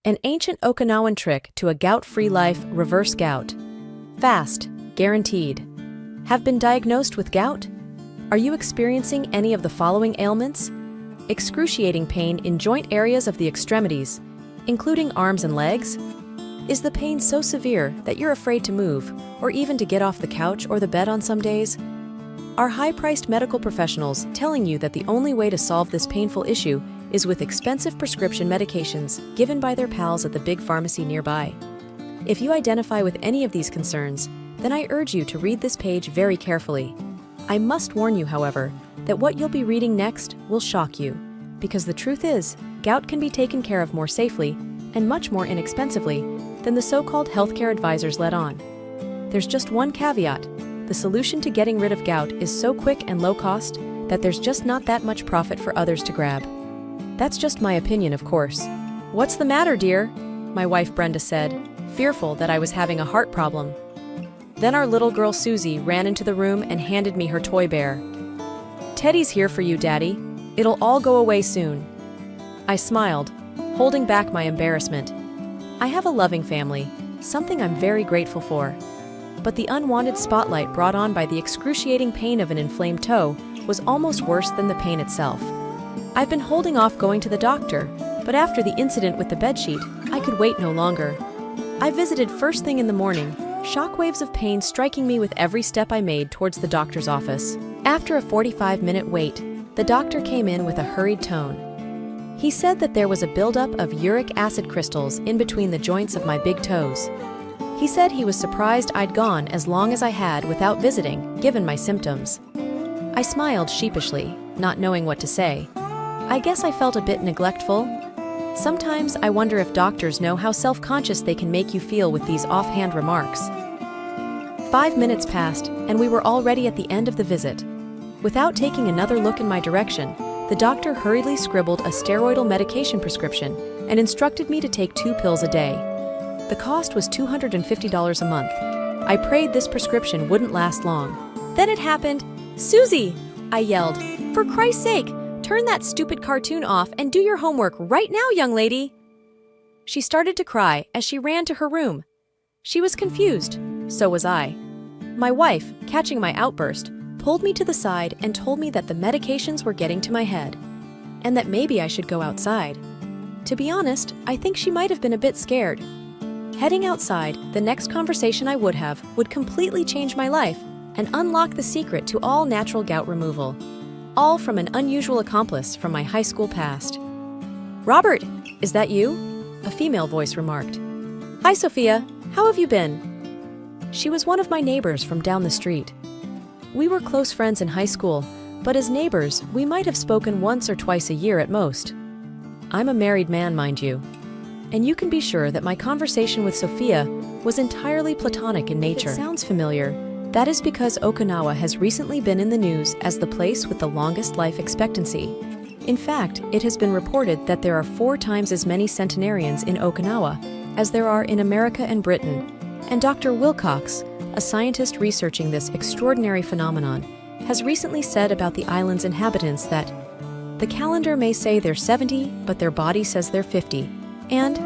an ancient Okinawan trick to a gout-free life, reverse gout. Fast, guaranteed. Have been diagnosed with gout? Are you experiencing any of the following ailments? Excruciating pain in joint areas of the extremities, including arms and legs? Is the pain so severe that you're afraid to move, or even to get off the couch or the bed on some days? Are high-priced medical professionals telling you that the only way to solve this painful issue is with expensive prescription medications given by their pals at the big pharmacy nearby? If you identify with any of these concerns, then I urge you to read this page very carefully. I must warn you, however, that what you'll be reading next will shock you, because the truth is, gout can be taken care of more safely and much more inexpensively than the so-called healthcare advisors let on. There's just one caveat: the solution to getting rid of gout is so quick and low cost that there's just not that much profit for others to grab. That's just my opinion, of course. "What's the matter, dear?" my wife Brenda said, fearful that I was having a heart problem. Then our little girl Susie ran into the room and handed me her toy bear. "Teddy's here for you, Daddy. It'll all go away soon." I smiled, holding back my embarrassment. I have a loving family, something I'm very grateful for. But the unwanted spotlight brought on by the excruciating pain of an inflamed toe was almost worse than the pain itself. I've been holding off going to the doctor, but after the incident with the bedsheet, I could wait no longer. I visited first thing in the morning, shockwaves of pain striking me with every step I made towards the doctor's office. After a 45-minute wait, the doctor came in with a hurried tone. He said that there was a buildup of uric acid crystals in between the joints of my big toes. He said he was surprised I'd gone as long as I had without visiting, given my symptoms. I smiled sheepishly, not knowing what to say. I guess I felt a bit neglectful. Sometimes I wonder if doctors know how self-conscious they can make you feel with these offhand remarks. 5 minutes passed, and we were already at the end of the visit. Without taking another look in my direction, the doctor hurriedly scribbled a steroidal medication prescription and instructed me to take 2 pills a day. The cost was $250 a month. I prayed this prescription wouldn't last long. Then it happened. "Susie!" I yelled. "For Christ's sake, turn that stupid cartoon off and do your homework right now, young lady!" She started to cry as she ran to her room. She was confused. So was I. My wife, catching my outburst, pulled me to the side and told me that the medications were getting to my head, and that maybe I should go outside. To be honest, I think she might have been a bit scared. Heading outside, the next conversation I would have would completely change my life and unlock the secret to all natural gout removal. All from an unusual accomplice from my high school past. "Robert, is that you?" a female voice remarked. "Hi, Sophia. How have you been?" She was one of my neighbors from down the street. We were close friends in high school, but as neighbors, we might have spoken once or twice a year at most. I'm a married man, mind you. And you can be sure that my conversation with Sophia was entirely platonic in nature. If it sounds familiar, that is because Okinawa has recently been in the news as the place with the longest life expectancy. In fact, it has been reported that there are 4 times as many centenarians in Okinawa as there are in America and Britain. And Dr. Wilcox, a scientist researching this extraordinary phenomenon, has recently said about the island's inhabitants that the calendar may say they're 70, but their body says they're 50. And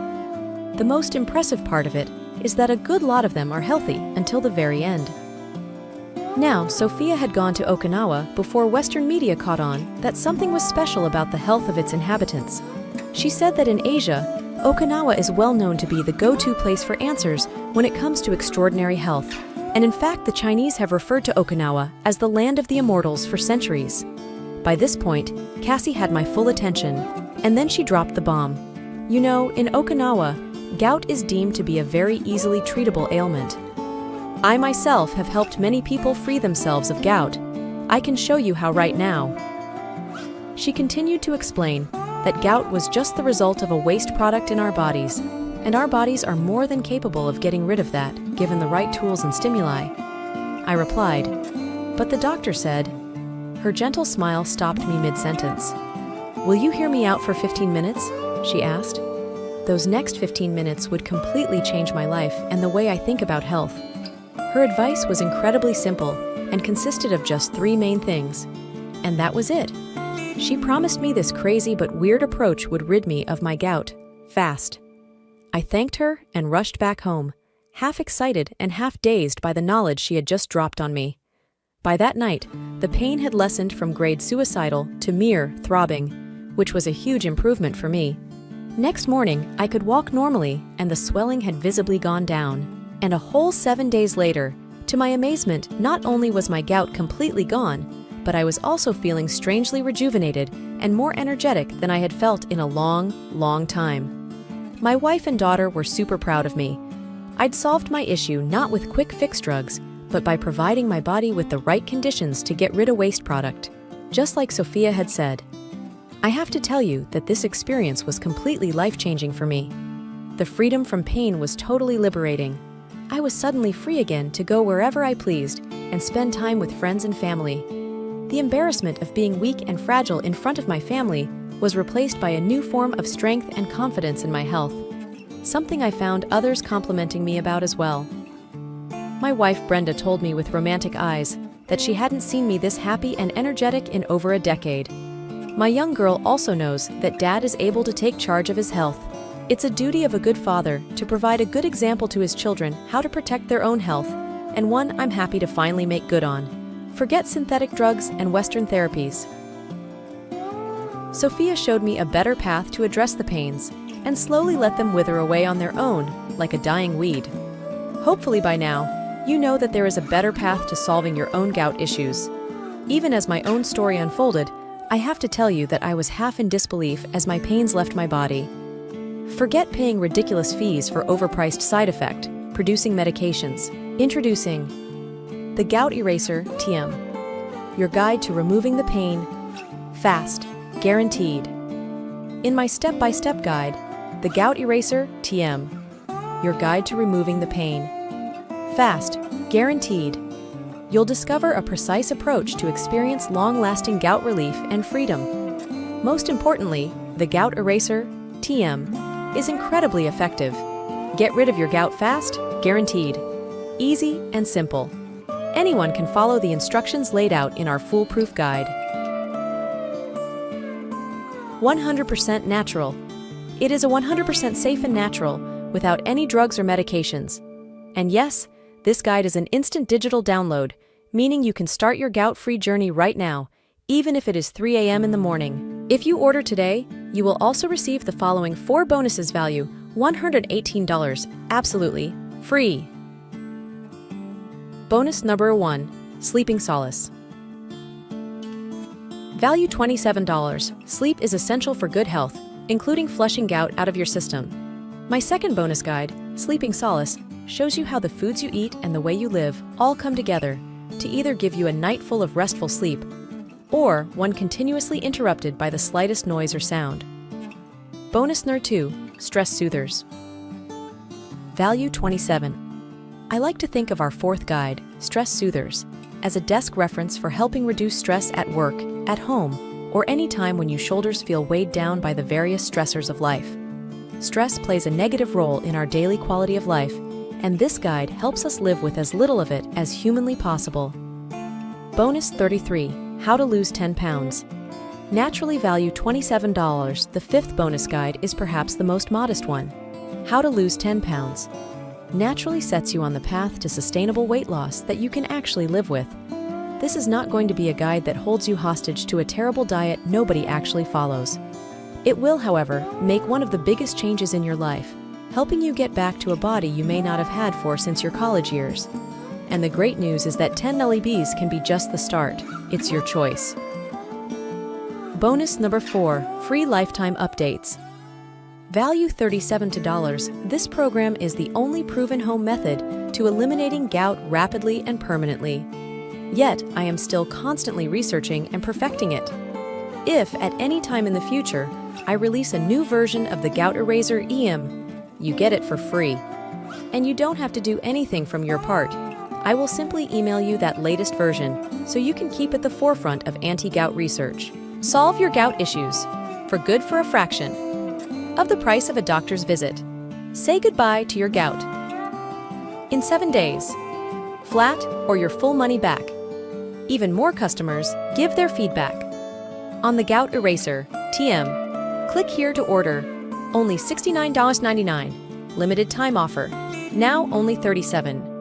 the most impressive part of it is that a good lot of them are healthy until the very end. Now, Sophia had gone to Okinawa before Western media caught on that something was special about the health of its inhabitants. She said that in Asia, Okinawa is well known to be the go-to place for answers when it comes to extraordinary health. And in fact, the Chinese have referred to Okinawa as the land of the immortals for centuries. By this point, Cassie had my full attention, and then she dropped the bomb. You know, in Okinawa, gout is deemed to be a very easily treatable ailment. I myself have helped many people free themselves of gout. I can show you how right now. She continued to explain that gout was just the result of a waste product in our bodies, and our bodies are more than capable of getting rid of that, given the right tools and stimuli. I replied, "But the doctor said..." Her gentle smile stopped me mid-sentence. "Will you hear me out for 15 minutes?" she asked. Those next 15 minutes would completely change my life and the way I think about health. Her advice was incredibly simple and consisted of just 3 main things. And that was it. She promised me this crazy but weird approach would rid me of my gout, fast. I thanked her and rushed back home, half excited and half dazed by the knowledge she had just dropped on me. By that night, the pain had lessened from grade suicidal to mere throbbing, which was a huge improvement for me. Next morning, I could walk normally and the swelling had visibly gone down. And a whole 7 days later, to my amazement, not only was my gout completely gone, but I was also feeling strangely rejuvenated and more energetic than I had felt in a long, long time. My wife and daughter were super proud of me. I'd solved my issue not with quick fix drugs, but by providing my body with the right conditions to get rid of waste product, just like Sophia had said. I have to tell you that this experience was completely life-changing for me. The freedom from pain was totally liberating. I was suddenly free again to go wherever I pleased and spend time with friends and family. The embarrassment of being weak and fragile in front of my family was replaced by a new form of strength and confidence in my health, something I found others complimenting me about as well. My wife Brenda told me with romantic eyes that she hadn't seen me this happy and energetic in over a decade. My young girl also knows that Dad is able to take charge of his health. It's a duty of a good father to provide a good example to his children how to protect their own health, and one I'm happy to finally make good on. Forget synthetic drugs and Western therapies. Sophia showed me a better path to address the pains and slowly let them wither away on their own, like a dying weed. Hopefully by now, you know that there is a better path to solving your own gout issues. Even as my own story unfolded, I have to tell you that I was half in disbelief as my pains left my body. Forget paying ridiculous fees for overpriced side effect, producing medications. Introducing the Gout Eraser TM, your guide to removing the pain, fast, guaranteed. In my step-by-step guide, the Gout Eraser TM, your guide to removing the pain, fast, guaranteed, you'll discover a precise approach to experience long-lasting gout relief and freedom. Most importantly, the Gout Eraser TM is incredibly effective. Get rid of your gout fast, guaranteed. Easy and simple. Anyone can follow the instructions laid out in our foolproof guide. 100% natural. It is a 100% safe and natural, without any drugs or medications. And yes, this guide is an instant digital download, meaning you can start your gout-free journey right now, even if it is 3 a.m. in the morning. If you order today, you will also receive the following 4 bonuses value $118, absolutely free. Bonus number 1, Sleeping Solace. Value $27. Sleep is essential for good health, including flushing gout out of your system. My second bonus guide, Sleeping Solace, shows you how the foods you eat and the way you live all come together to either give you a night full of restful sleep or one continuously interrupted by the slightest noise or sound. Bonus number 2, Stress Soothers. Value $27. I like to think of our fourth guide, Stress Soothers, as a desk reference for helping reduce stress at work, at home, or any time when your shoulders feel weighed down by the various stressors of life. Stress plays a negative role in our daily quality of life, and this guide helps us live with as little of it as humanly possible. Bonus 33, How to Lose 10 Pounds. Naturally valued $27, the fifth bonus guide is perhaps the most modest one. How to Lose 10 Pounds. Naturally sets you on the path to sustainable weight loss that you can actually live with. This is not going to be a guide that holds you hostage to a terrible diet nobody actually follows. It will, however, make one of the biggest changes in your life, helping you get back to a body you may not have had for since your college years. And the great news is that 10 LEBs can be just the start. It's your choice. Bonus number 4, Free Lifetime Updates. Value $37. This program is the only proven home method to eliminating gout rapidly and permanently. Yet, I am still constantly researching and perfecting it. If, at any time in the future, I release a new version of the Gout Eraser EM, you get it for free. And you don't have to do anything from your part. I will simply email you that latest version so you can keep at the forefront of anti-gout research. Solve your gout issues, for good for a fraction of the price of a doctor's visit. Say goodbye to your gout in 7 days, flat or your full money back. Even more customers give their feedback. On the Gout Eraser TM, click here to order. Only $69.99. Limited time offer. Now only 37.